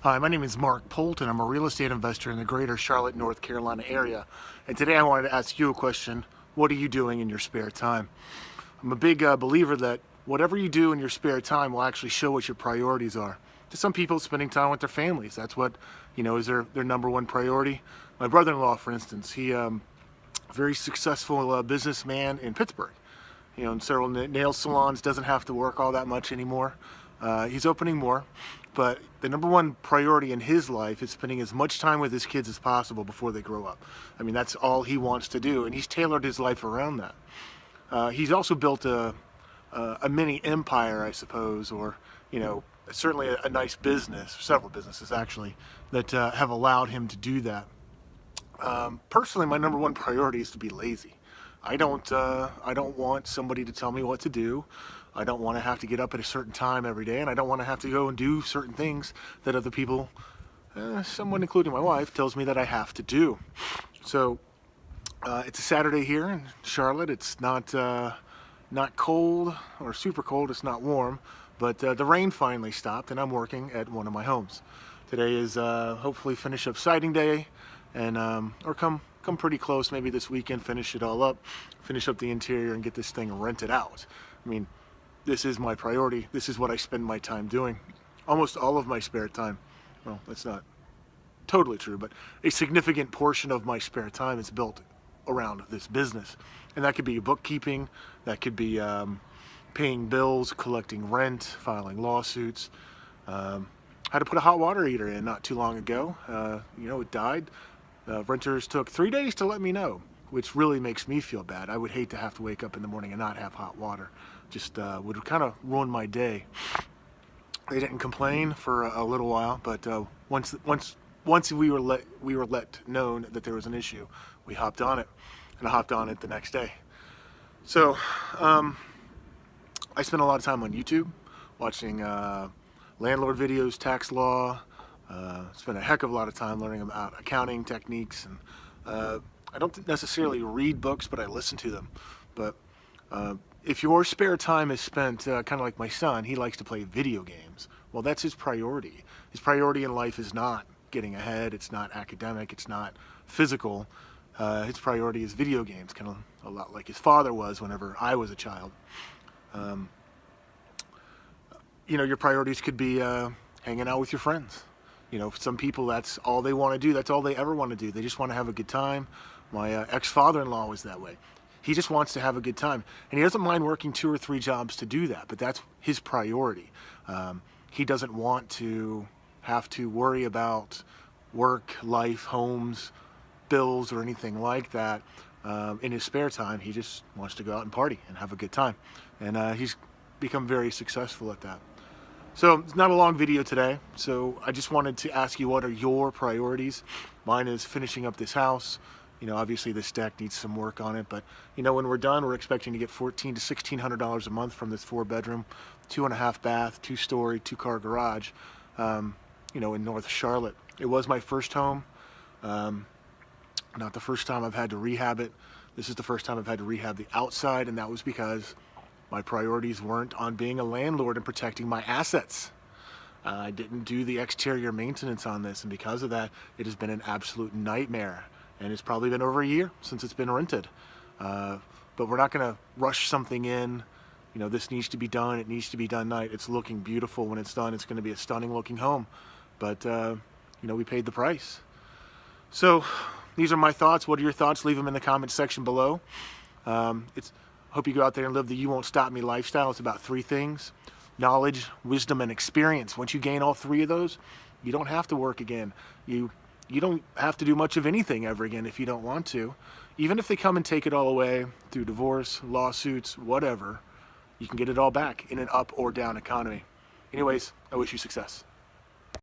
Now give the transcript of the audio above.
Hi, my name is Mark Polton. I'm a real estate investor in the greater Charlotte, North Carolina area. And today I wanted to ask you a question. What are you doing in your spare time? I'm a big believer that whatever you do in your spare time will actually show what your priorities are. To some people, spending time with their families, that's what, is their number one priority. My brother-in-law, for instance, he very successful businessman in Pittsburgh. In several nail salons, doesn't have to work all that much anymore. He's opening more, but the number one priority in his life is spending as much time with his kids as possible before they grow up. I mean, that's all he wants to do, and he's tailored his life around that. He's also built a mini empire, I suppose, or certainly a nice business, several businesses actually, that have allowed him to do that. Personally, my number one priority is to be lazy. I don't want somebody to tell me what to do. I don't want to have to get up at a certain time every day, and I don't want to have to go and do certain things that other people, someone including my wife, tells me that I have to do. So it's a Saturday here in Charlotte. It's not cold or super cold. It's not warm, but the rain finally stopped, and I'm working at one of my homes. Today is hopefully finish up siding day, and or come pretty close maybe this weekend, finish it all up, finish up the interior and get this thing rented out. I mean, this is my priority. This is what I spend my time doing. Almost all of my spare time. Well, that's not totally true, but a significant portion of my spare time is built around this business. And that could be bookkeeping, that could be paying bills, collecting rent, filing lawsuits. Had to put a hot water heater in not too long ago. It died. Renters took 3 days to let me know, which really makes me feel bad. I would hate to have to wake up in the morning and not have hot water. Just would kind of ruin my day. They didn't complain for a little while, but once we were let known that there was an issue, we hopped on it, and I hopped on it the next day. So I spent a lot of time on YouTube watching landlord videos, tax law. Spent a heck of a lot of time learning about accounting techniques, and I don't necessarily read books, but I listen to them. But if your spare time is spent kind of like my son, he likes to play video games. Well, that's his priority. His priority in life is not getting ahead, it's not academic, it's not physical. His priority is video games, kind of a lot like his father was whenever I was a child. Your priorities could be hanging out with your friends. Some people, that's all they want to do. That's all they ever want to do. They just want to have a good time. My ex-father-in-law was that way. He just wants to have a good time. And he doesn't mind working 2 or 3 jobs to do that, but that's his priority. He doesn't want to have to worry about work, life, homes, bills, or anything like that. In his spare time, he just wants to go out and party and have a good time. And he's become very successful at that. So it's not a long video today, so I just wanted to ask you, what are your priorities? Mine is finishing up this house. Obviously this deck needs some work on it, but when we're done, we're expecting to get $1,400 to $1,600 a month from this 4-bedroom, 2.5 bath, 2-story, 2-car garage, in North Charlotte. It was my first home. Not the first time I've had to rehab it. This is the first time I've had to rehab the outside, and that was because my priorities weren't on being a landlord and protecting my assets. I didn't do the exterior maintenance on this, and because of that, it has been an absolute nightmare. And it's probably been over a year since it's been rented. But we're not going to rush something in. This needs to be done. It needs to be done right. It's looking beautiful when it's done. It's going to be a stunning looking home. But, we paid the price. So these are my thoughts. What are your thoughts? Leave them in the comment section below. Hope you go out there and live the You Won't Stop Me lifestyle. It's about 3 things: knowledge, wisdom, and experience. Once you gain all 3 of those, you don't have to work again. You don't have to do much of anything ever again if you don't want to. Even if they come and take it all away through divorce, lawsuits, whatever, you can get it all back in an up or down economy. Anyways, I wish you success.